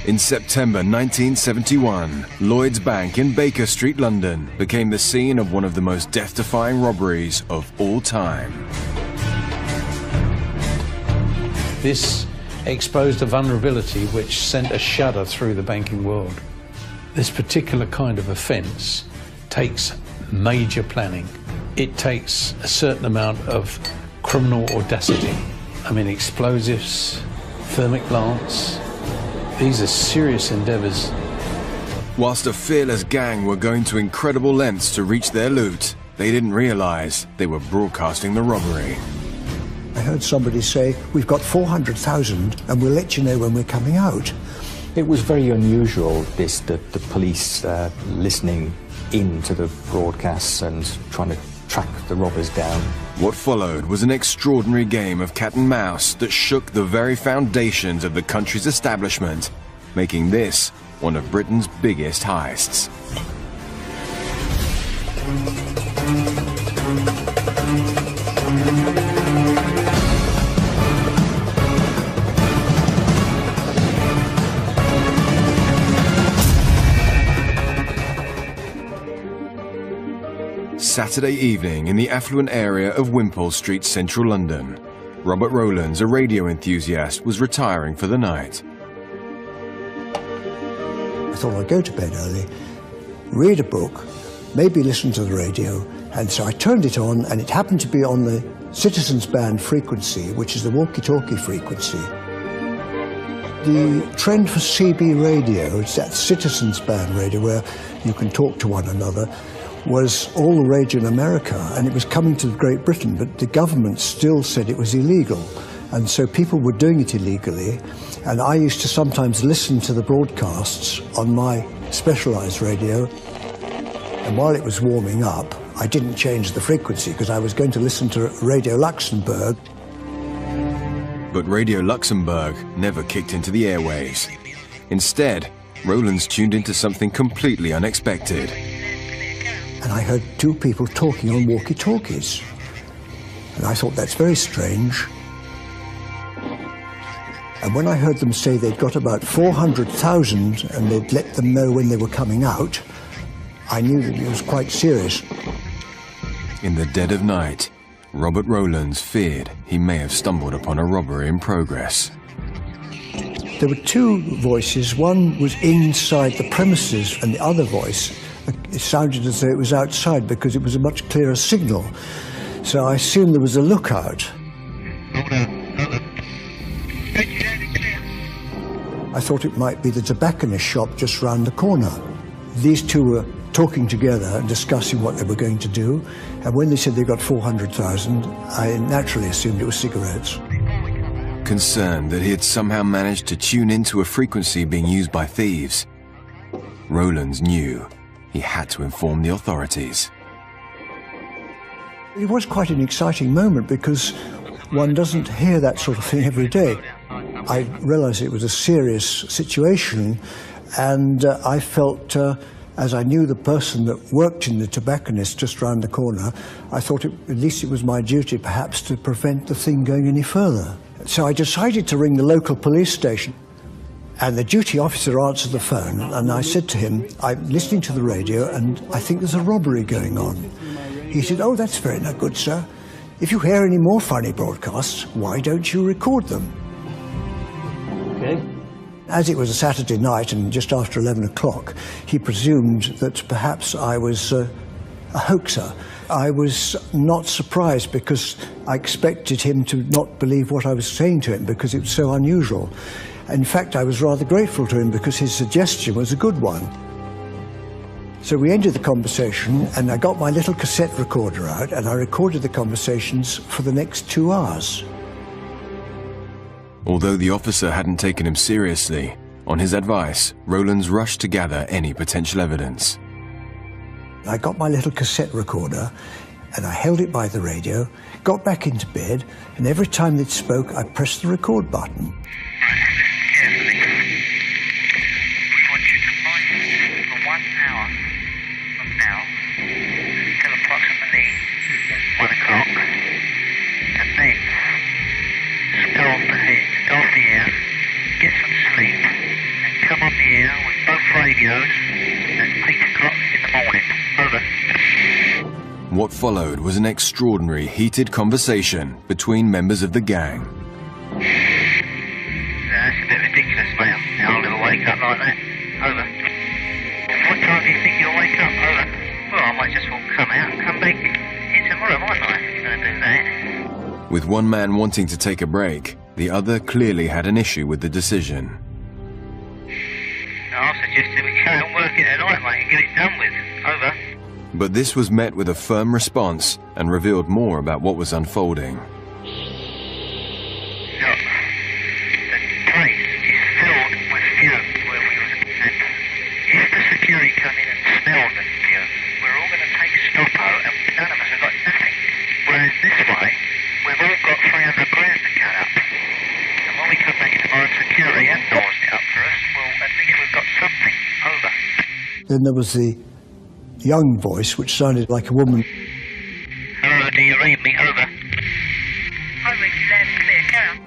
In September 1971, Lloyd's Bank in Baker Street, London, became the scene of one of the most death-defying robberies of all time. This exposed a vulnerability which sent a shudder through the banking world. This particular kind of offence takes major planning. It takes a certain amount of criminal audacity. I mean, explosives, thermic plants, these are serious endeavours. Whilst a fearless gang were going to incredible lengths to reach their loot, they didn't realise they were broadcasting the robbery. I heard somebody say, "We've got 400,000 and we'll let you know when we're coming out." It was very unusual, the police listening into the broadcasts and trying to track the robbers down. What followed was an extraordinary game of cat and mouse that shook the very foundations of the country's establishment, making this one of Britain's biggest heists. Saturday evening in the affluent area of Wimpole Street, central London. Robert Rowlands, a radio enthusiast, was retiring for the night. I thought I'd go to bed early, read a book, maybe listen to the radio, and so I turned it on, and it happened to be on the Citizens Band frequency, which is the walkie-talkie frequency. The trend for CB radio, it's that Citizens Band radio where you can talk to one another, was all the rage in America, and it was coming to Great Britain, but the government still said it was illegal, and so people were doing it illegally, and I used to sometimes listen to the broadcasts on my specialised radio, and while it was warming up, I didn't change the frequency because I was going to listen to Radio Luxembourg. But Radio Luxembourg never kicked into the airwaves. Instead, Rowlands tuned into something completely unexpected. And I heard two people talking on walkie-talkies. And I thought, that's very strange. And when I heard them say they'd got about 400,000 and they'd let them know when they were coming out, I knew that it was quite serious. In the dead of night, Robert Rowlands feared he may have stumbled upon a robbery in progress. There were two voices. One was inside the premises, and the other voice, it sounded as though it was outside because it was a much clearer signal. So I assumed there was a lookout. I thought it might be the tobacconist shop just round the corner. These two were talking together and discussing what they were going to do, and when they said they got 400,000, I naturally assumed it was cigarettes. Concerned that he had somehow managed to tune into a frequency being used by thieves, Rowlands knew he had to inform the authorities. It was quite an exciting moment because one doesn't hear that sort of thing every day. I realised it was a serious situation, and I felt, as I knew the person that worked in the tobacconist just round the corner, I thought at least it was my duty perhaps to prevent the thing going any further. So I decided to ring the local police station. And the duty officer answered the phone, and I said to him, "I'm listening to the radio, and I think there's a robbery going on." He said, "Oh, that's very good, sir. If you hear any more funny broadcasts, why don't you record them?" Okay. As it was a Saturday night and just after 11 o'clock, he presumed that perhaps I was a hoaxer. I was not surprised because I expected him to not believe what I was saying to him because it was so unusual. In fact, I was rather grateful to him because his suggestion was a good one. So we ended the conversation, and I got my little cassette recorder out, and I recorded the conversations for the next 2 hours. Although the officer hadn't taken him seriously, on his advice, Rowlands rushed to gather any potential evidence. I got my little cassette recorder, and I held it by the radio, got back into bed, and every time they spoke, I pressed the record button. Get some sleep and come here with both radios at 8 o'clock in the morning. Over. What followed was an extraordinary heated conversation between members of the gang. That's a bit ridiculous, mate. I'll never wake up like that. Over. What time do you think you'll wake up? Over. Well, I might just well come out and come back in tomorrow, mightn't I? If you're going to do that. With one man wanting to take a break, the other clearly had an issue with the decision. I suggested we carry on working tonight, mate, and get it done with. Over. But this was met with a firm response and revealed more about what was unfolding. Look, the place is filled with fumes where we was, and if the security come in and smell the fumes, we're all going to take stoppo and none of us have got nothing. Whereas this way, we've all got 300 grand to cut up. And when we come back in tomorrow, security have nosed it up for us, well, at least we've got something. Over. Then there was the young voice, which sounded like a woman. Hello, do you read me? Over. I read you loud and clear. Carry on.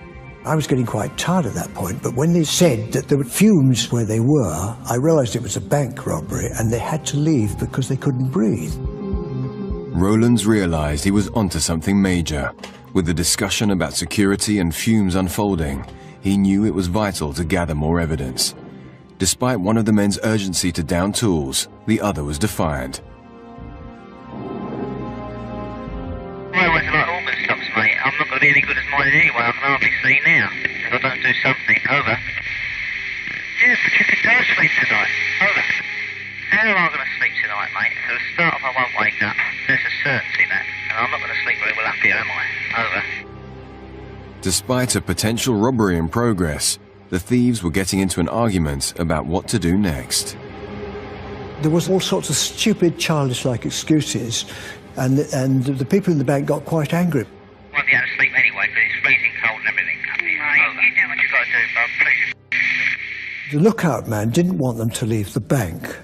I was getting quite tired at that point, but when they said that there were fumes where they were, I realised it was a bank robbery and they had to leave because they couldn't breathe. Rowlands realized he was onto something major. With the discussion about security and fumes unfolding, he knew it was vital to gather more evidence. Despite one of the men's urgency to down tools, the other was defiant. Railways are like organ stops, mate. I'm not going to be any good as mine anyway. I can hardly see now. If I don't do something. Over. Yeah, but you can go to sleep tonight. Over. How am I going to sleep tonight, mate? For a start off, I won't wake up. There's a certainty that. And I'm not going to sleep very well up here, am I? Over. Despite a potential robbery in progress, the thieves were getting into an argument about what to do next. There was all sorts of stupid, childish-like excuses, and the people in the bank got quite angry. I won't be able to sleep anyway, because it's freezing cold and everything. Over. You do what you've got to do, bub, please. The lookout man didn't want them to leave the bank,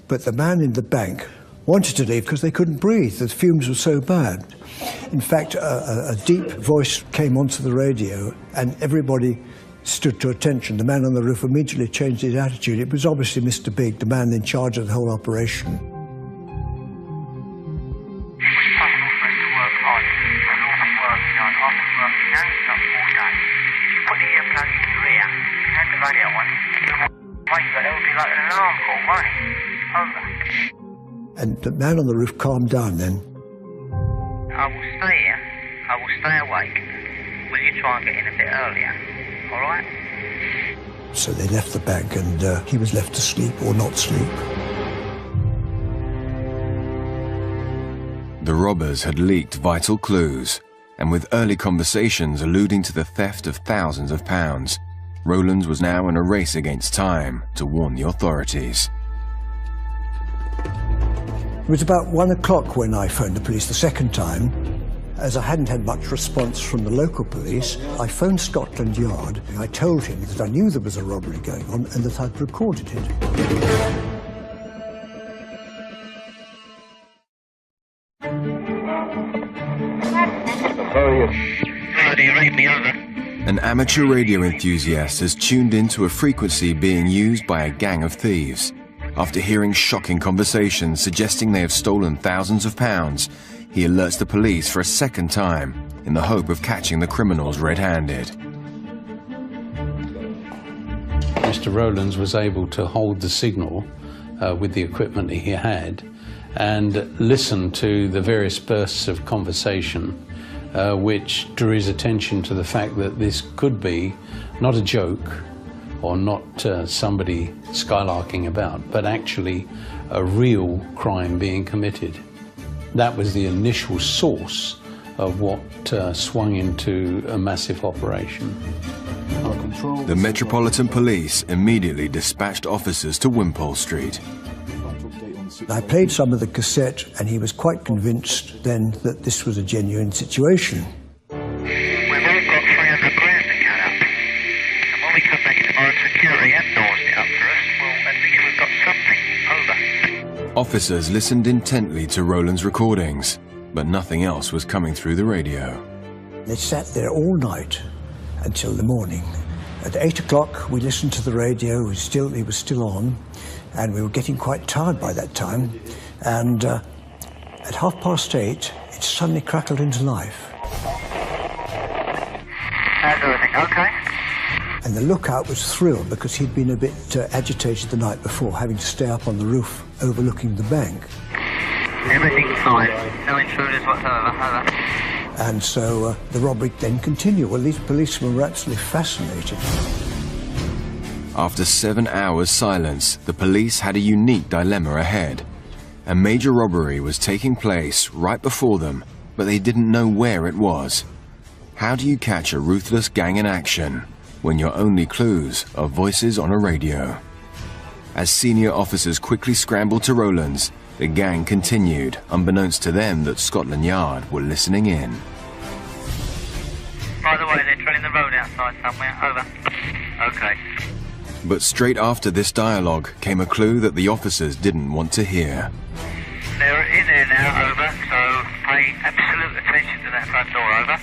but the man in the bank wanted to leave because they couldn't breathe. The fumes were so bad. In fact, a deep voice came onto the radio, and everybody stood to attention. The man on the roof immediately changed his attitude. It was obviously Mr. Big, the man in charge of the whole operation. It was possible for us to work on and all the working on office working non-stop all day. If you put the earplug in your ear, you had the radio on, wake up, it would be like an alarm call, won't it? Over. And the man on the roof calmed down then. I will stay here. I will stay awake. Will you try and get in a bit earlier? All right? So they left the bank, and he was left to sleep or not sleep. The robbers had leaked vital clues, and with early conversations alluding to the theft of thousands of pounds, Rowlands was now in a race against time to warn the authorities. It was about 1 o'clock when I phoned the police the second time. As I hadn't had much response from the local police, I phoned Scotland Yard. I told him that I knew there was a robbery going on and that I'd recorded it. Hello, do you read me? Over. An amateur radio enthusiast has tuned into a frequency being used by a gang of thieves. After hearing shocking conversations suggesting they have stolen thousands of pounds, he alerts the police for a second time in the hope of catching the criminals red-handed. Mr. Rowlands was able to hold the signal with the equipment he had and listen to the various bursts of conversation which drew his attention to the fact that this could be not a joke or not somebody skylarking about, but actually a real crime being committed. That was the initial source of what swung into a massive operation. The Metropolitan Police immediately dispatched officers to Wimpole Street. I played some of the cassette, and he was quite convinced then that this was a genuine situation. We've all got 300 grand to cut up. And when we come back in tomorrow, security have nosed it up for us. Well, at least we've got something. Over. Officers listened intently to Rowlands' recordings, but nothing else was coming through the radio. They sat there all night until the morning, At 8 o'clock, we listened to the radio. It was still on, and we were getting quite tired by that time. And at 8:30, it suddenly crackled into life. How's everything? Okay. And the lookout was thrilled because he'd been a bit agitated the night before, having to stay up on the roof overlooking the bank. Everything's fine. No intruders whatsoever. Over. And so the robbery then continued. Well, these policemen were absolutely fascinated. After 7 hours' silence, the police had a unique dilemma ahead. A major robbery was taking place right before them, but they didn't know where it was. How do you catch a ruthless gang in action when your only clues are voices on a radio? As senior officers quickly scrambled to Rowlands, the gang continued, unbeknownst to them that Scotland Yard were listening in. By the way, they're treading the road outside somewhere. Over. Okay. But straight after this dialogue came a clue that the officers didn't want to hear. They're in there now. Over. So pay absolute attention to that front door. Over.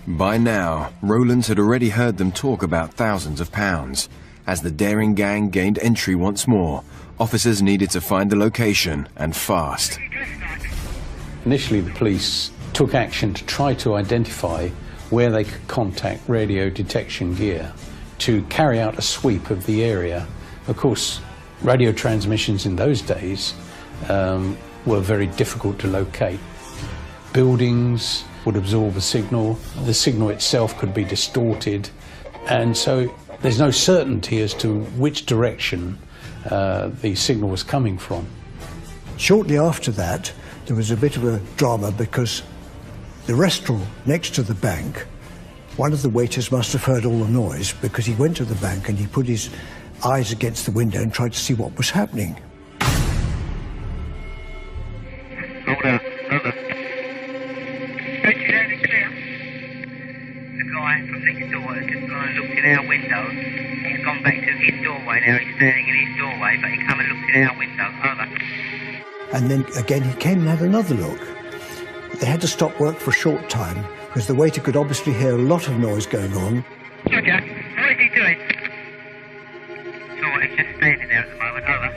By now, Rowlands had already heard them talk about thousands of pounds. As the daring gang gained entry once more, officers needed to find the location, and fast. Initially, the police took action to try to identify where they could contact radio detection gear to carry out a sweep of the area. Of course, radio transmissions in those days were very difficult to locate. Buildings would absorb a signal, the signal itself could be distorted, and so there's no certainty as to which direction the signal was coming from. Shortly after that, there was a bit of a drama because the restaurant next to the bank, one of the waiters must have heard all the noise because he went to the bank and he put his eyes against the window and tried to see what was happening. Hold on. Over. Stretch it out and clear. The guy from next door has just gone and looked in our window. He's gone back to his doorway now. He's standing in his doorway, but he come and looked in our window. Over. And then again he came and had another look. They had to stop work for a short time because the waiter could obviously hear a lot of noise going on. Roger. What is he doing? So he's just standing there at the moment. Over.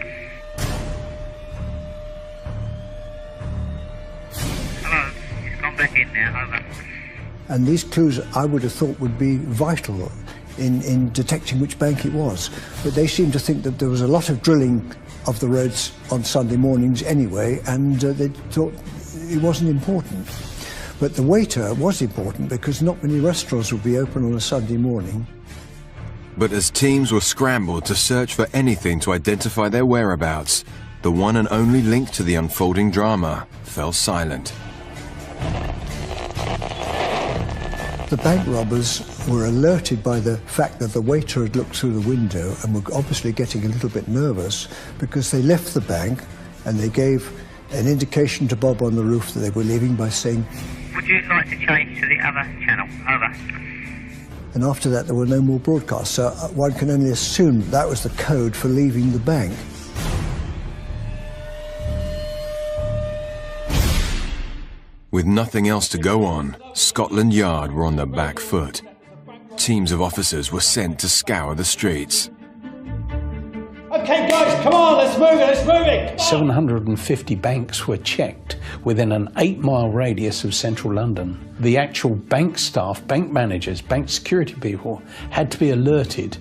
Hello. He's gone back in now. Over. And these clues I would have thought would be vital in detecting which bank it was. But they seemed to think that there was a lot of drilling of the roads on Sunday mornings anyway, and they thought it wasn't important. But the waiter was important because not many restaurants would be open on a Sunday morning. But as teams were scrambled to search for anything to identify their whereabouts, the one and only link to the unfolding drama fell silent. The bank robbers were alerted by the fact that the waiter had looked through the window and were obviously getting a little bit nervous because they left the bank and they gave an indication to Bob on the roof that they were leaving by saying, Would you like to change to the other channel? Over. and after that there were no more broadcasts. So one can only assume that was the code for leaving the bank. With nothing else to go on, Scotland Yard were on the back foot. Teams of officers were sent to scour the streets. Okay, guys, come on, let's move it. 750 banks were checked within an 8-mile radius of central London. The actual bank staff, bank managers, bank security people had to be alerted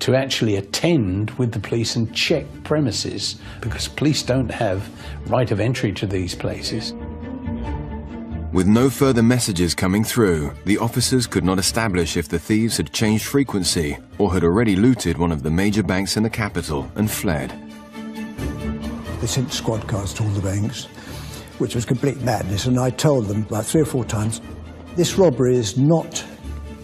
to actually attend with the police and check premises because police don't have right of entry to these places. With no further messages coming through, the officers could not establish if the thieves had changed frequency or had already looted one of the major banks in the capital and fled. They sent squad cars to all the banks, which was complete madness, and I told them about 3 or 4 times, this robbery is not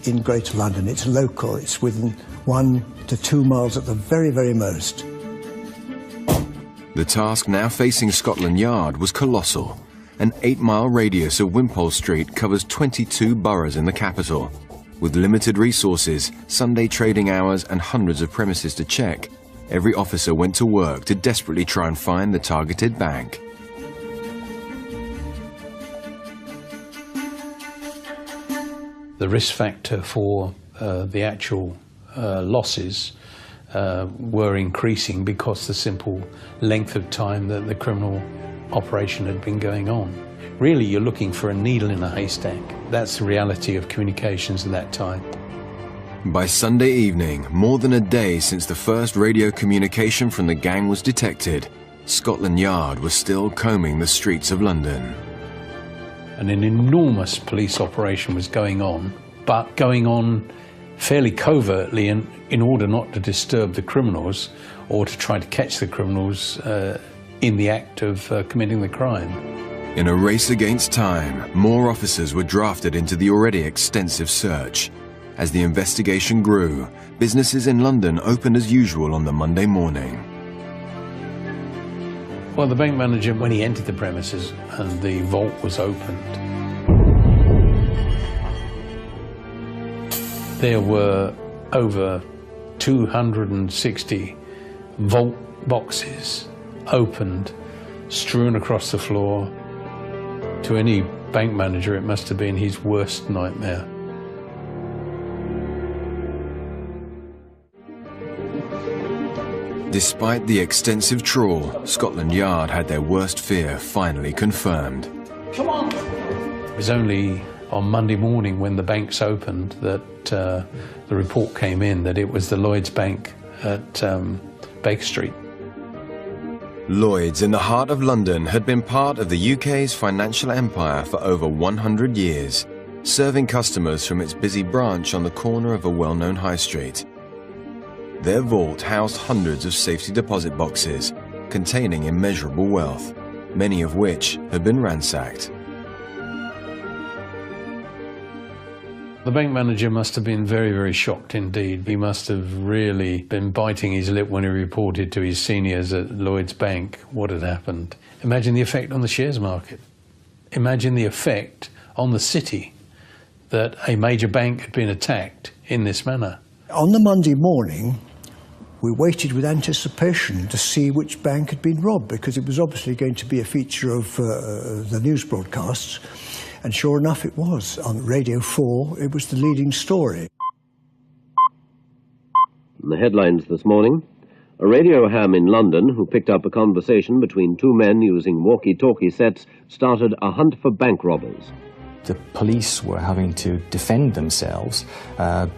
in Greater London, it's local, it's within 1 to 2 miles at the very, very most. The task now facing Scotland Yard was colossal. An 8-mile radius of Wimpole Street covers 22 boroughs in the capital. With limited resources, Sunday trading hours and hundreds of premises to check, every officer went to work to desperately try and find the targeted bank. The risk factor for the actual losses were increasing because the simple length of time that the criminal operation had been going on. Really, you're looking for a needle in a haystack. That's the reality of communications at that time. By Sunday evening, more than a day since the first radio communication from the gang was detected, Scotland Yard was still combing the streets of London. And an enormous police operation was going on, but going on fairly covertly in order not to disturb the criminals or to try to catch the criminals in the act of committing the crime. In a race against time, more officers were drafted into the already extensive search. As the investigation grew, businesses in London opened as usual on the Monday morning. Well, the bank manager, when he entered the premises and the vault was opened, there were over 260 vault boxes opened, strewn across the floor. To any bank manager, it must have been his worst nightmare. Despite the extensive trawl, Scotland Yard had their worst fear finally confirmed. Come on! It was only on Monday morning when the banks opened that the report came in that it was the Lloyds Bank at Baker Street. Lloyds, in the heart of London, had been part of the UK's financial empire for over 100 years, serving customers from its busy branch on the corner of a well-known high street. Their vault housed hundreds of safety deposit boxes containing immeasurable wealth, many of which had been ransacked. The bank manager must have been very, very shocked indeed. He must have really been biting his lip when he reported to his seniors at Lloyds Bank what had happened. Imagine the effect on the shares market. Imagine the effect on the city that a major bank had been attacked in this manner. On the Monday morning, we waited with anticipation to see which bank had been robbed, because it was obviously going to be a feature of the news broadcasts. And sure enough, it was. On Radio 4, it was the leading story. The headlines this morning: a radio ham in London who picked up a conversation between two men using walkie-talkie sets started a hunt for bank robbers. The police were having to defend themselves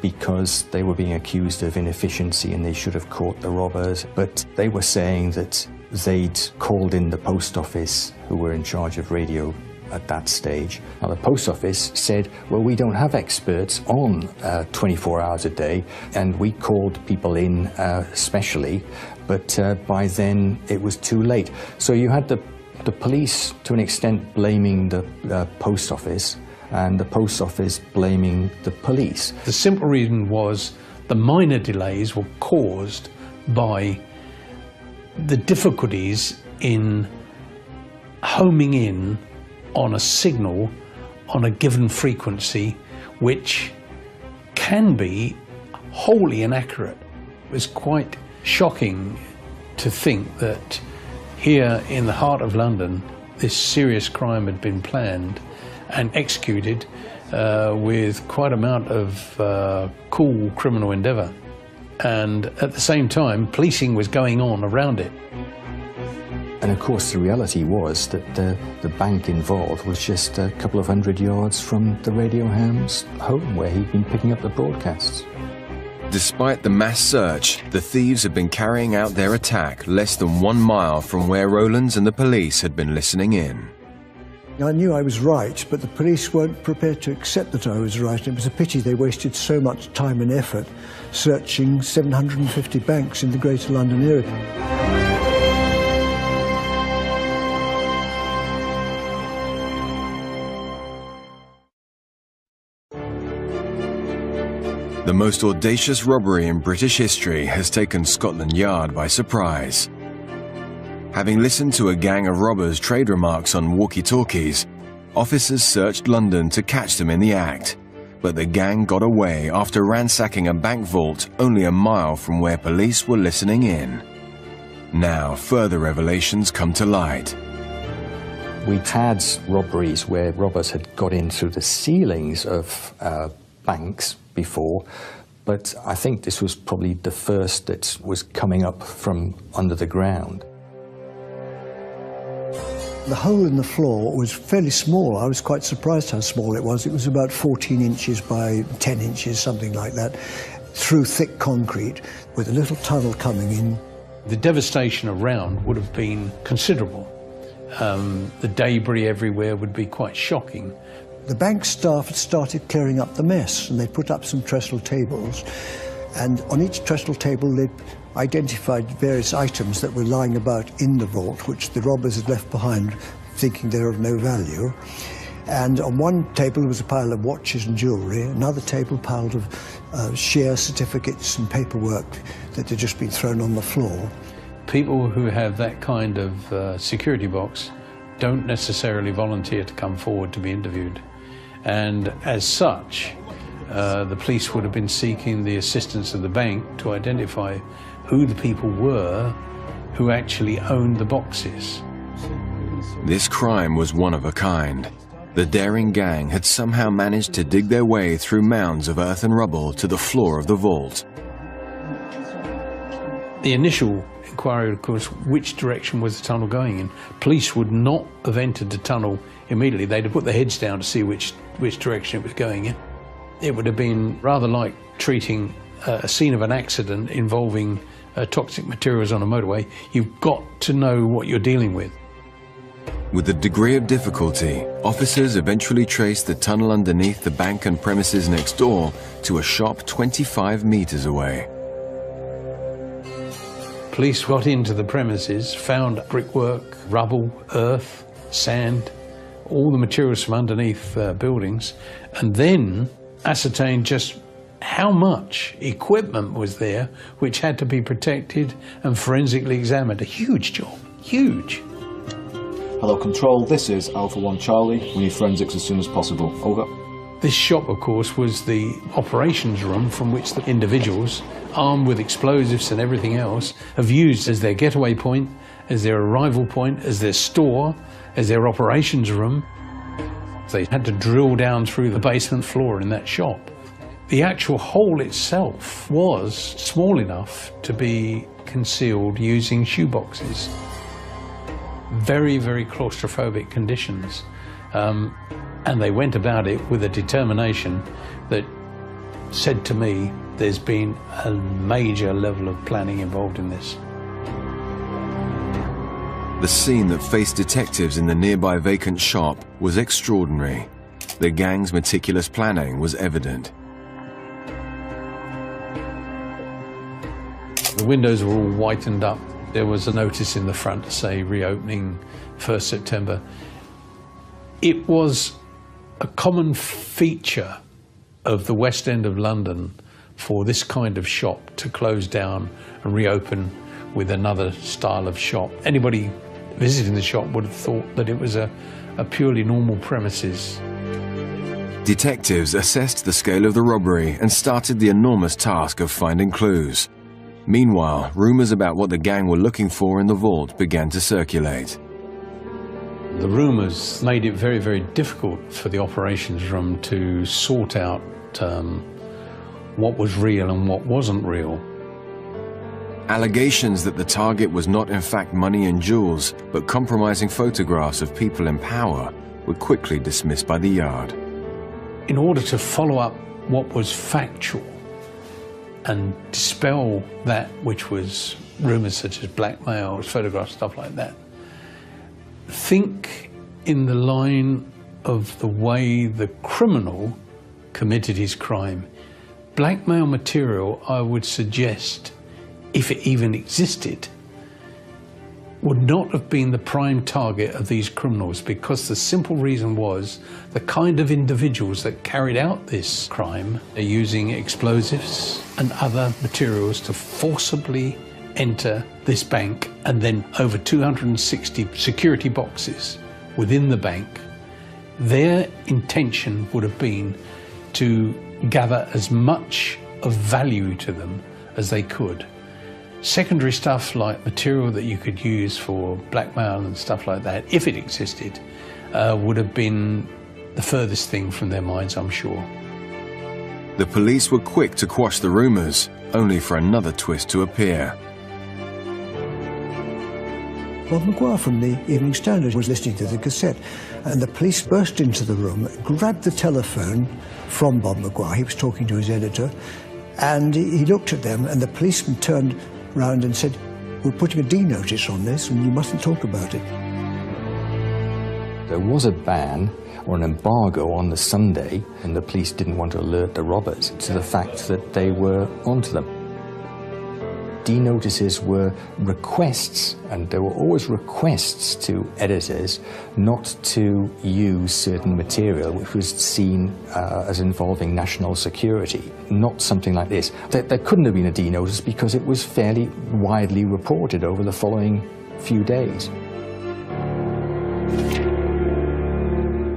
because they were being accused of inefficiency and they should have caught the robbers. But they were saying that they'd called in the post office, who were in charge of radio at that stage. Now, the post office said, well, we don't have experts on 24 hours a day, and we called people in specially, but by then it was too late. So you had the police, to an extent, blaming the post office, and the post office blaming the police. The simple reason was the minor delays were caused by the difficulties in homing in on a signal on a given frequency, which can be wholly inaccurate. It was quite shocking to think that here in the heart of London, this serious crime had been planned and executed with quite an amount of cool criminal endeavour. And at the same time, policing was going on around it. And of course, the reality was that the bank involved was just a couple of 100 yards from the radio ham's home, where he'd been picking up the broadcasts. Despite the mass search, the thieves had been carrying out their attack less than 1 mile from where Rowlands and the police had been listening in. I knew I was right, but the police weren't prepared to accept that I was right. It was a pity they wasted so much time and effort searching 750 banks in the Greater London area. The most audacious robbery in British history has taken Scotland Yard by surprise. Having listened to a gang of robbers trade remarks on walkie-talkies, officers searched London to catch them in the act, but the gang got away after ransacking a bank vault only a mile from where police were listening in. Now further revelations come to light. We'd had robberies where robbers had got in through the ceilings of banks before, but I think this was probably the first that was coming up from under the ground. The hole in the floor was fairly small. I was quite surprised how small it was. It was about 14 inches by 10 inches, something like that, through thick concrete with a little tunnel coming in. The devastation around would have been considerable. The debris everywhere would be quite shocking. The bank staff had started clearing up the mess, and they put up some trestle tables, and on each trestle table they'd identified various items that were lying about in the vault, which the robbers had left behind, thinking they were of no value. And on one table there was a pile of watches and jewellery, another table piled of share certificates and paperwork that had just been thrown on the floor. People who have that kind of security box don't necessarily volunteer to come forward to be interviewed. And as such, the police would have been seeking the assistance of the bank to identify who the people were who actually owned the boxes. This crime was one of a kind. The daring gang had somehow managed to dig their way through mounds of earth and rubble to the floor of the vault. The initial inquiry, of course, which direction was the tunnel going in? Police would not have entered the tunnel immediately. They'd have put their heads down to see which direction it was going in. It would have been rather like treating a scene of an accident involving toxic materials on a motorway. You've got to know what you're dealing with. With a degree of difficulty, officers eventually traced the tunnel underneath the bank and premises next door to a shop 25 meters away. Police got into the premises, found brickwork, rubble, earth, sand, all the materials from underneath buildings, and then ascertained just how much equipment was there which had to be protected and forensically examined. A huge job, huge. Hello Control, this is Alpha 1 Charlie. We need forensics as soon as possible. Over. This shop, of course, was the operations room from which the individuals, armed with explosives and everything else, have used as their getaway point, as their arrival point, as their store, as their operations room. They had to drill down through the basement floor in that shop. The actual hole itself was small enough to be concealed using shoeboxes. Very, very claustrophobic conditions. And they went about it with a determination that said to me, there's been a major level of planning involved in this. The scene that faced detectives in the nearby vacant shop was extraordinary. The gang's meticulous planning was evident. The windows were all whitened up. There was a notice in the front to say reopening 1st September. It was a common feature of the West End of London for this kind of shop to close down and reopen with another style of shop. Anybody visiting the shop would have thought that it was a purely normal premises. Detectives assessed the scale of the robbery and started the enormous task of finding clues. Meanwhile, rumors about what the gang were looking for in the vault began to circulate. The rumors made it very, very difficult for the operations room to sort out what was real and what wasn't real. Allegations that the target was not in fact money and jewels, but compromising photographs of people in power were quickly dismissed by the Yard. In order to follow up what was factual and dispel that which was rumours such as blackmail, photographs, stuff like that, think in the line of the way the criminal committed his crime. Blackmail material, I would suggest, if it even existed, would not have been the prime target of these criminals, because the simple reason was the kind of individuals that carried out this crime are using explosives and other materials to forcibly enter this bank, and then over 260 security boxes within the bank. Their intention would have been to gather as much of value to them as they could. Secondary stuff like material that you could use for blackmail and stuff like that, if it existed, would have been the furthest thing from their minds, I'm sure. The police were quick to quash the rumours, only for another twist to appear. Bob Maguire from the Evening Standard was listening to the cassette, and the police burst into the room, grabbed the telephone from Bob Maguire. He was talking to his editor, and he looked at them, and the policeman turned round and said, "We're putting a D notice on this, and you mustn't talk about it." There was a ban or an embargo on the Sunday, and the police didn't want to alert the robbers to the fact that they were onto them. D-notices were requests, and there were always requests to editors not to use certain material which was seen as involving national security. Not something like this. There couldn't have been a D-notice because it was fairly widely reported over the following few days.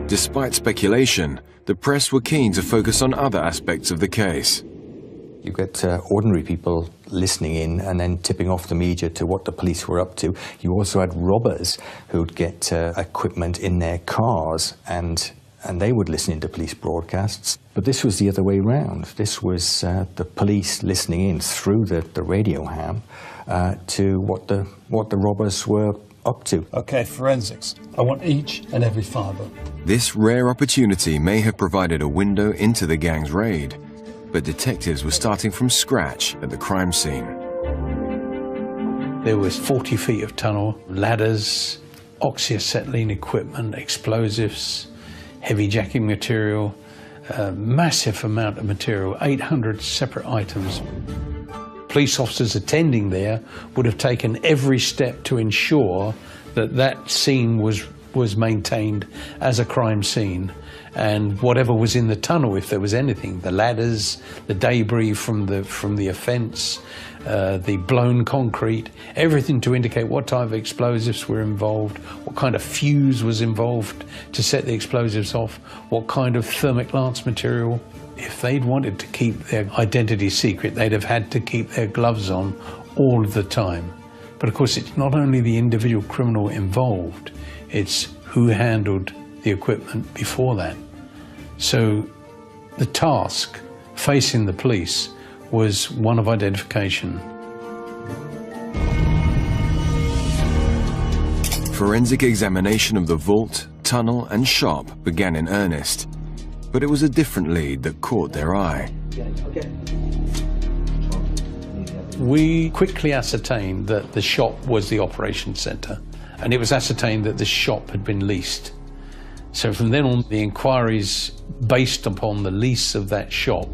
Despite speculation, the press were keen to focus on other aspects of the case. You get ordinary people listening in and then tipping off the media to what the police were up to. You also had robbers who'd get equipment in their cars and they would listen into police broadcasts. But this was the other way round. This was the police listening in through the radio ham to what the robbers were up to. Okay, forensics. I want each and every fibre. This rare opportunity may have provided a window into the gang's raid, but detectives were starting from scratch at the crime scene. There was 40 feet of tunnel, ladders, oxyacetylene equipment, explosives, heavy jacking material, a massive amount of material, 800 separate items. Police officers attending there would have taken every step to ensure that that scene was maintained as a crime scene, and whatever was in the tunnel, if there was anything, the ladders, the debris from the offence, the blown concrete, everything to indicate what type of explosives were involved, what kind of fuse was involved to set the explosives off, what kind of thermic lance material. If they'd wanted to keep their identity secret, they'd have had to keep their gloves on all the time. But of course, it's not only the individual criminal involved, it's who handled the equipment before that. So the task facing the police was one of identification. Forensic examination of the vault, tunnel and shop began in earnest, but it was a different lead that caught their eye. We quickly ascertained that the shop was the operations centre, and it was ascertained that the shop had been leased. So from then on, the inquiries based upon the lease of that shop.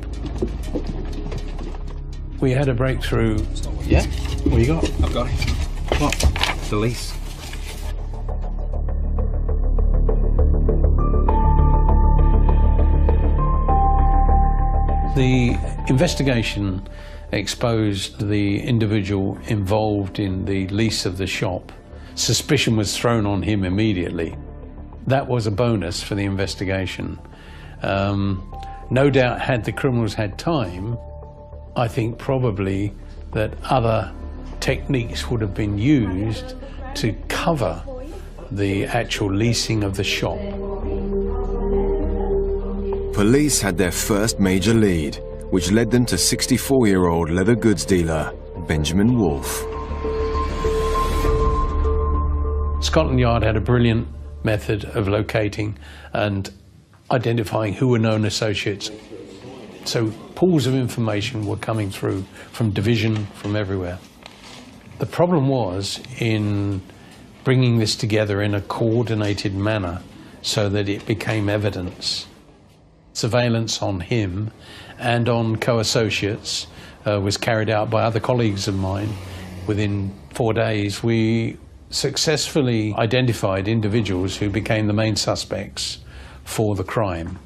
We had a breakthrough. Yeah? What you got? I've got it. What? The lease. The investigation exposed the individual involved in the lease of the shop. Suspicion was thrown on him immediately. That was a bonus for the investigation. No doubt, had the criminals had time, I think probably that other techniques would have been used to cover the actual leasing of the shop. Police had their first major lead, which led them to 64-year-old leather goods dealer Benjamin Wolfe. Scotland Yard had a brilliant method of locating and identifying who were known associates. So pools of information were coming through from division, from everywhere. The problem was in bringing this together in a coordinated manner so that it became evidence. Surveillance on him and on co-associates was carried out by other colleagues of mine. Within 4 days, we successfully identified individuals who became the main suspects for the crime.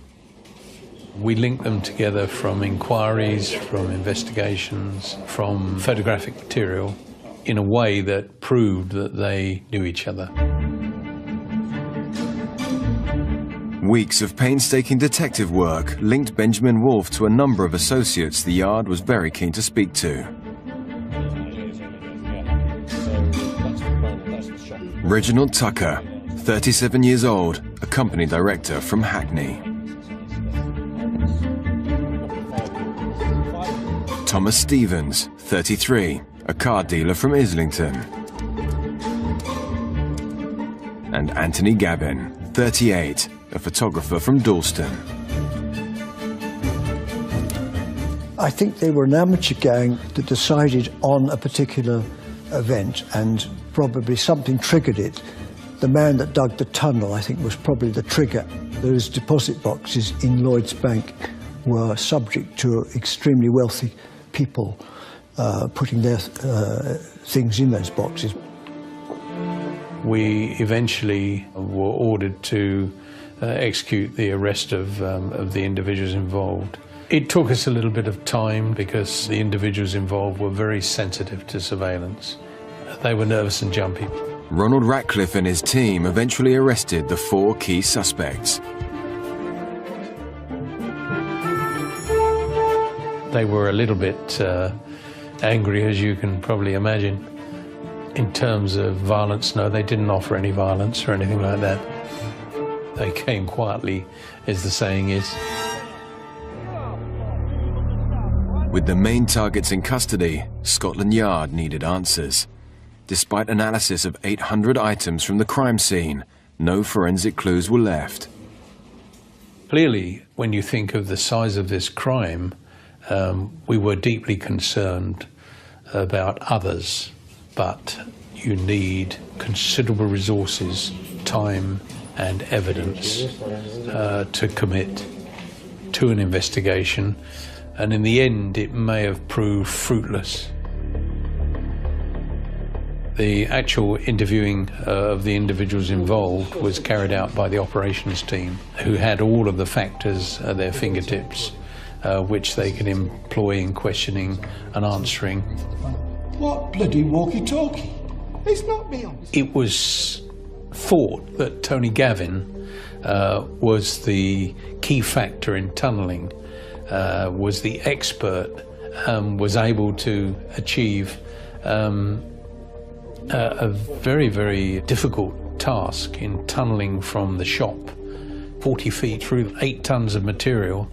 We linked them together from inquiries, from investigations, from photographic material in a way that proved that they knew each other. Weeks of painstaking detective work linked Benjamin Wolfe to a number of associates the Yard was very keen to speak to. Reginald Tucker, 37 years old, a company director from Hackney. Thomas Stevens, 33, a car dealer from Islington. And Anthony Gavin, 38, a photographer from Dalston. I think they were an amateur gang that decided on a particular event, and probably something triggered it. The man that dug the tunnel, I think, was probably the trigger. Those deposit boxes in Lloyd's Bank were subject to extremely wealthy people putting their things in those boxes. We eventually were ordered to execute the arrest of the individuals involved. It took us a little bit of time because the individuals involved were very sensitive to surveillance. They were nervous and jumpy. Ronald Ratcliffe and his team eventually arrested the 4 key suspects. They were a little bit angry, as you can probably imagine. In terms of violence, no, they didn't offer any violence or anything like that. They came quietly, as the saying is. With the main targets in custody, Scotland Yard needed answers. Despite analysis of 800 items from the crime scene, no forensic clues were left. Clearly, when you think of the size of this crime, we were deeply concerned about others, but you need considerable resources, time and evidence to commit to an investigation, and in the end it may have proved fruitless. The actual interviewing of the individuals involved was carried out by the operations team, who had all of the factors at their fingertips, which they could employ in questioning and answering. What bloody walkie-talkie? It's not me on. It was thought that Tony Gavin was the key factor in tunnelling, was the expert, was able to achieve a very, very difficult task in tunnelling from the shop 40 feet through 8 tons of material.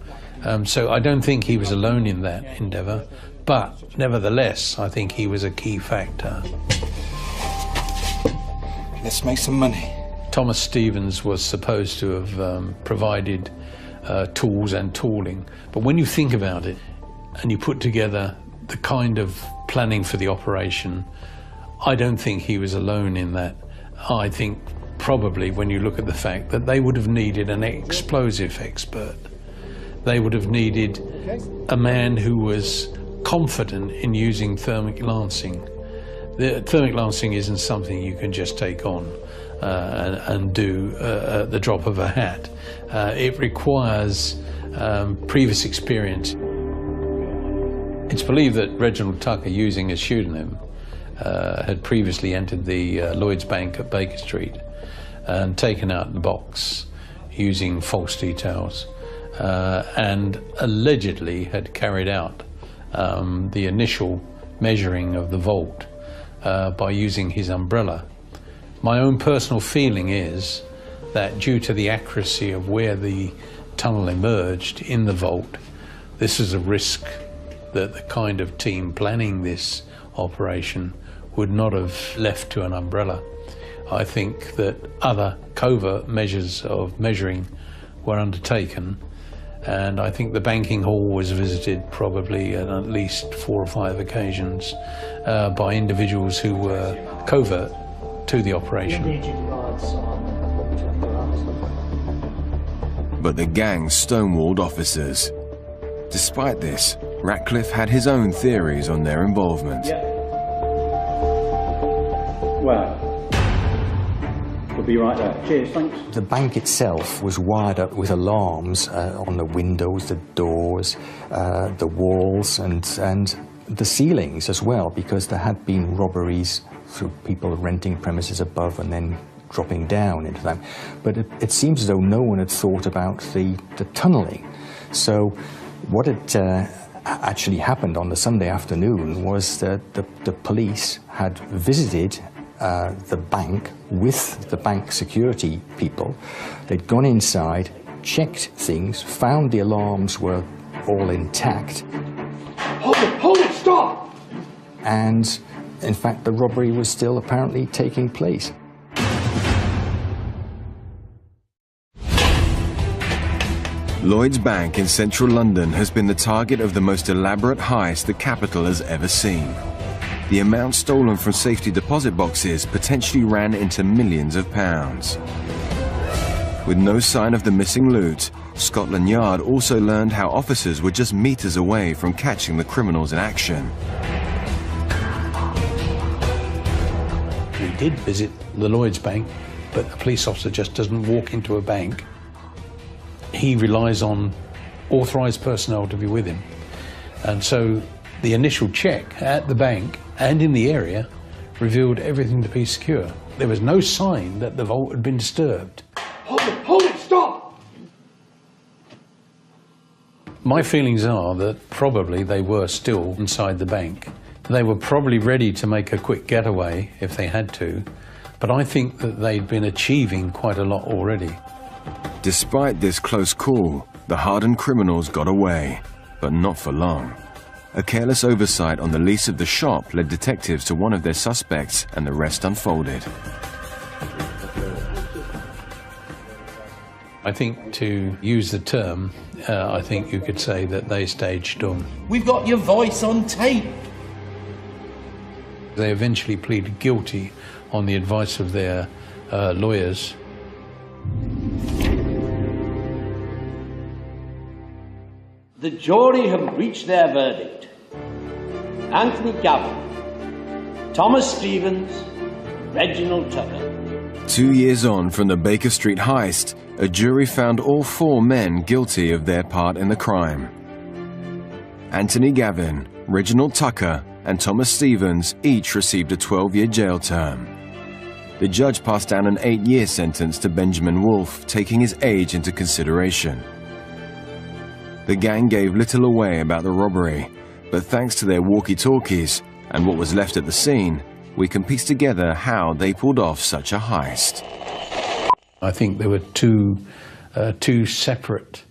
So I don't think he was alone in that endeavour, but nevertheless I think he was a key factor. Let's make some money. Thomas Stevens was supposed to have provided tools and tooling, but when you think about it and you put together the kind of planning for the operation, I don't think he was alone in that. I think probably when you look at the fact that they would have needed an explosive expert, they would have needed a man who was confident in using thermic lancing. The thermic lancing isn't something you can just take on and do at the drop of a hat. It requires previous experience. It's believed that Reginald Tucker, using a pseudonym, had previously entered the Lloyd's Bank at Baker Street and taken out the box using false details, and allegedly had carried out the initial measuring of the vault by using his umbrella. My own personal feeling is that due to the accuracy of where the tunnel emerged in the vault, this is a risk that the kind of team planning this operation would not have left to an umbrella. I think that other covert measures of measuring were undertaken, and I think the banking hall was visited probably at least 4 or 5 occasions by individuals who were covert to the operation. But the gang stonewalled officers. Despite this, Ratcliffe had his own theories on their involvement. Well, we'll be right there. Cheers, thanks. The bank itself was wired up with alarms on the windows, the doors, the walls, and the ceilings as well, because there had been robberies through people renting premises above and then dropping down into them. But it seems as though no one had thought about the tunnelling. So what had actually happened on the Sunday afternoon was that the police had visited the bank with the bank security people. They'd gone inside, checked things, found the alarms were all intact. Hold it, stop! And in fact, the robbery was still apparently taking place. Lloyd's Bank in central London has been the target of the most elaborate heist the capital has ever seen. The amount stolen from safety deposit boxes potentially ran into millions of pounds. With no sign of the missing loot, Scotland Yard also learned how officers were just meters away from catching the criminals in action. We did visit the Lloyd's Bank, but the police officer just doesn't walk into a bank. He relies on authorised personnel to be with him. And so the initial check at the bank and in the area revealed everything to be secure. There was no sign that the vault had been disturbed. Hold it, stop! My feelings are that probably they were still inside the bank. They were probably ready to make a quick getaway if they had to, but I think that they'd been achieving quite a lot already. Despite this close call, the hardened criminals got away, but not for long. A careless oversight on the lease of the shop led detectives to one of their suspects, and the rest unfolded. I think, to use the term, I think you could say that they staged them. We've got your voice on tape. They eventually pleaded guilty on the advice of their lawyers. The jury have reached their verdict. Anthony Gavin, Thomas Stevens, Reginald Tucker. 2 years on from the Baker Street heist, a jury found all 4 men guilty of their part in the crime. Anthony Gavin, Reginald Tucker, and Thomas Stevens each received a 12-year jail term. The judge passed down an 8-year sentence to Benjamin Wolfe, taking his age into consideration. The gang gave little away about the robbery, but thanks to their walkie-talkies and what was left at the scene, we can piece together how they pulled off such a heist. I think there were two separate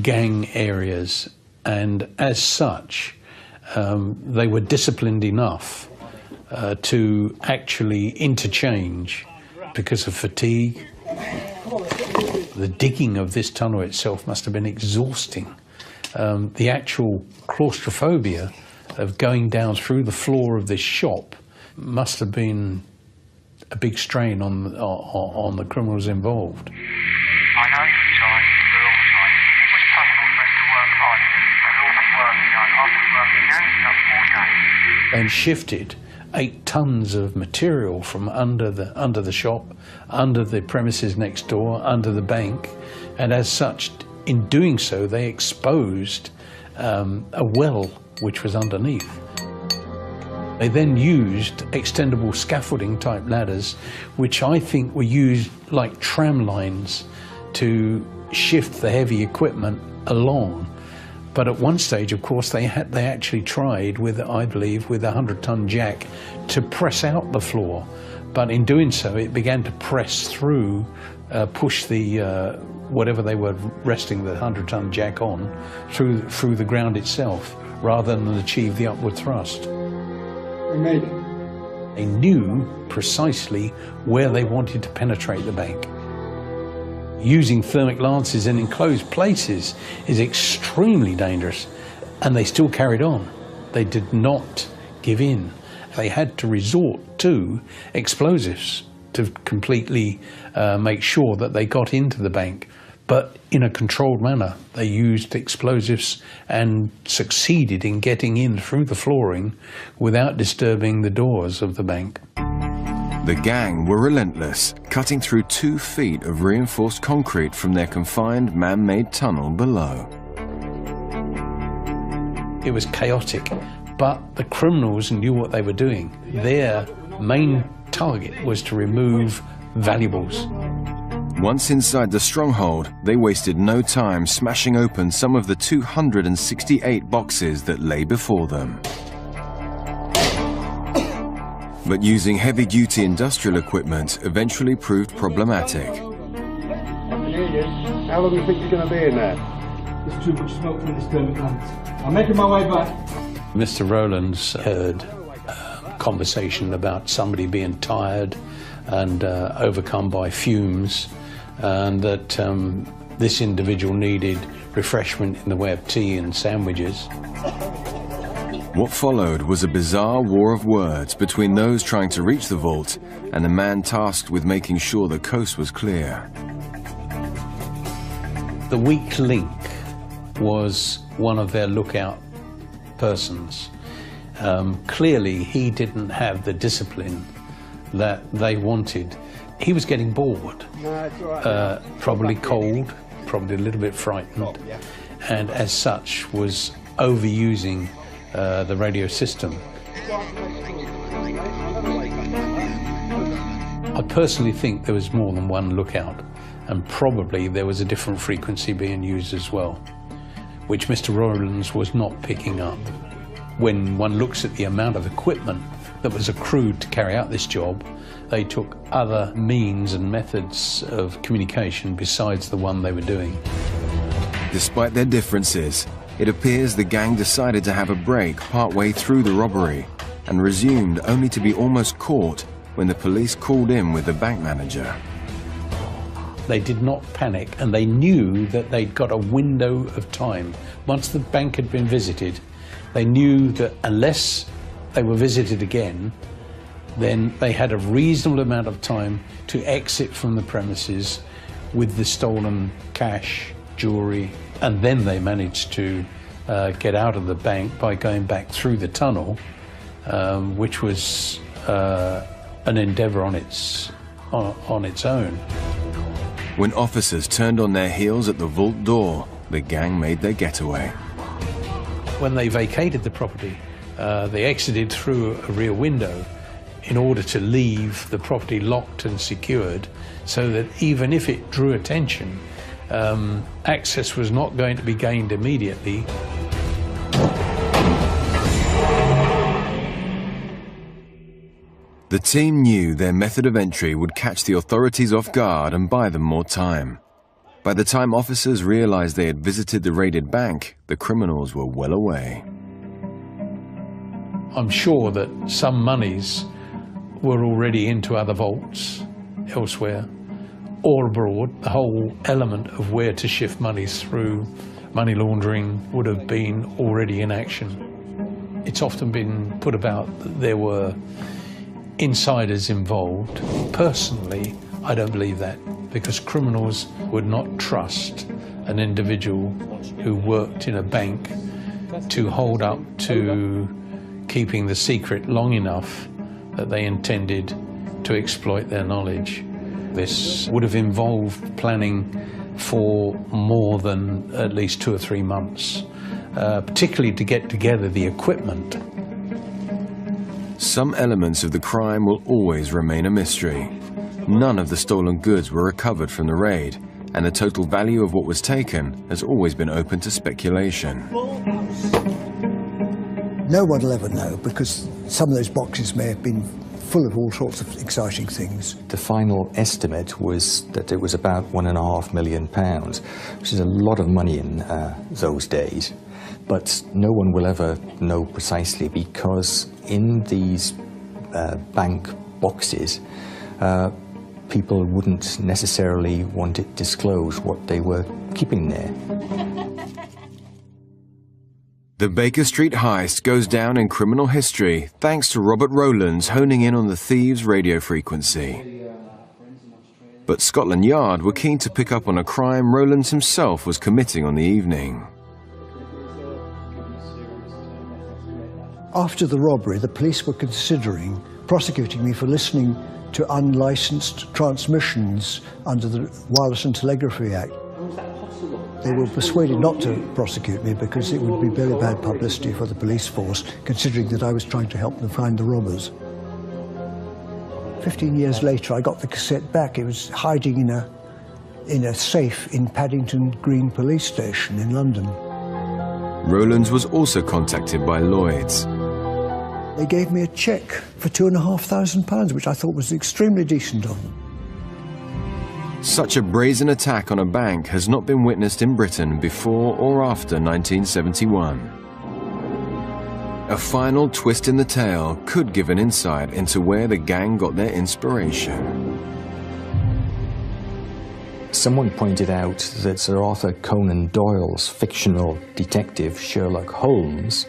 gang areas, and as such, they were disciplined enough to actually interchange because of fatigue. The digging of this tunnel itself must have been exhausting. The actual claustrophobia of going down through the floor of this shop must have been a big strain on the criminals involved. I know you're tired, we're all tired. It was possible for us to work hard, and all the work done. I've been working hands up all day. And shifted 8 tons of material from under the shop, under the premises next door, under the bank, and as such, in doing so, they exposed a well which was underneath. They then used extendable scaffolding type ladders, which I think were used like tram lines to shift the heavy equipment along. But at one stage, of course, they actually tried with, I believe, with a 100-ton jack to press out the floor. But in doing so, it began to press through, push the whatever they were resting the 100-ton jack on through the ground itself, rather than achieve the upward thrust. We made it. They knew precisely where they wanted to penetrate the bank. Using thermic lances in enclosed places is extremely dangerous, and they still carried on. They did not give in. They had to resort to explosives to completely make sure that they got into the bank, but in a controlled manner. They used explosives and succeeded in getting in through the flooring without disturbing the doors of the bank. The gang were relentless, cutting through 2 feet of reinforced concrete from their confined man-made tunnel below. It was chaotic, but the criminals knew what they were doing. Their main target was to remove valuables. Once inside the stronghold, they wasted no time smashing open some of the 268 boxes that lay before them. But using heavy-duty industrial equipment eventually proved problematic. How long do you think you're going to be in there? There's too much smoke from this thermic lance. I'm making my way back. Mr. Rowlands heard a conversation about somebody being tired and overcome by fumes, and that this individual needed refreshment in the way of tea and sandwiches. What followed was a bizarre war of words between those trying to reach the vault and the man tasked with making sure the coast was clear. The weak link was one of their lookout persons. Clearly, he didn't have the discipline that they wanted. He was getting bored, probably cold, probably a little bit frightened, and as such was overusing the radio system. I personally think there was more than one lookout, and probably there was a different frequency being used as well, which Mr. Rowlands was not picking up. When one looks at the amount of equipment that was accrued to carry out this job, they took other means and methods of communication besides the one they were doing. Despite their differences, it appears the gang decided to have a break partway through the robbery and resumed only to be almost caught when the police called in with the bank manager. They did not panic, and they knew that they'd got a window of time. Once the bank had been visited, they knew that unless they were visited again, then they had a reasonable amount of time to exit from the premises with the stolen cash, jewellery, and then they managed to get out of the bank by going back through the tunnel, which was an endeavour on its own. When officers turned on their heels at the vault door, the gang made their getaway. When they vacated the property, they exited through a rear window in order to leave the property locked and secured, so that even if it drew attention, access was not going to be gained immediately. The team knew their method of entry would catch the authorities off guard and buy them more time. By the time officers realized they had visited the raided bank, the criminals were well away. I'm sure that some monies were already into other vaults elsewhere or abroad. The whole element of where to shift monies through money laundering would have been already in action. It's often been put about that there were insiders involved. Personally, I don't believe that, because criminals would not trust an individual who worked in a bank to hold up to keeping the secret long enough that they intended to exploit their knowledge. This would have involved planning for more than at least 2 or 3 months, particularly to get together the equipment. Some elements of the crime will always remain a mystery. None of the stolen goods were recovered from the raid, and the total value of what was taken has always been open to speculation. No one will ever know, because some of those boxes may have been full of all sorts of exciting things. The final estimate was that it was about £1.5 million, which is a lot of money in those days. But no one will ever know precisely, because in these bank boxes, people wouldn't necessarily want it disclosed what they were keeping there. The Baker Street heist goes down in criminal history thanks to Robert Rowlands honing in on the thieves' radio frequency. But Scotland Yard were keen to pick up on a crime Rowlands himself was committing on the evening. After the robbery, the police were considering prosecuting me for listening to unlicensed transmissions under the Wireless and Telegraphy Act. They were persuaded not to prosecute me because it would be very bad publicity for the police force, considering that I was trying to help them find the robbers. 15 years later, I got the cassette back. It was hiding in a safe in Paddington Green Police Station in London. Rowlands was also contacted by Lloyds. They gave me a cheque for £2,500, which I thought was extremely decent of them. Such a brazen attack on a bank has not been witnessed in Britain before or after 1971. A final twist in the tale could give an insight into where the gang got their inspiration. Someone pointed out that Sir Arthur Conan Doyle's fictional detective Sherlock Holmes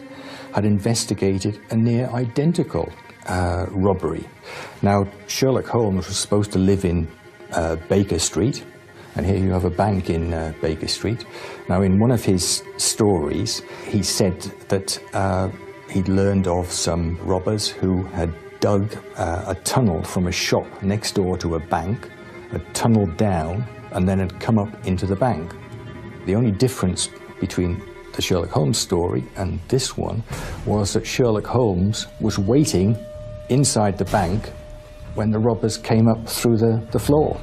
had investigated a near identical robbery. Now, Sherlock Holmes was supposed to live in Baker Street, and here you have a bank in Baker Street. Now, in one of his stories, he said that he'd learned of some robbers who had dug a tunnel from a shop next door to a bank, had tunneled down, and then had come up into the bank. The only difference between the Sherlock Holmes story and this one was that Sherlock Holmes was waiting inside the bank when the robbers came up through the floor.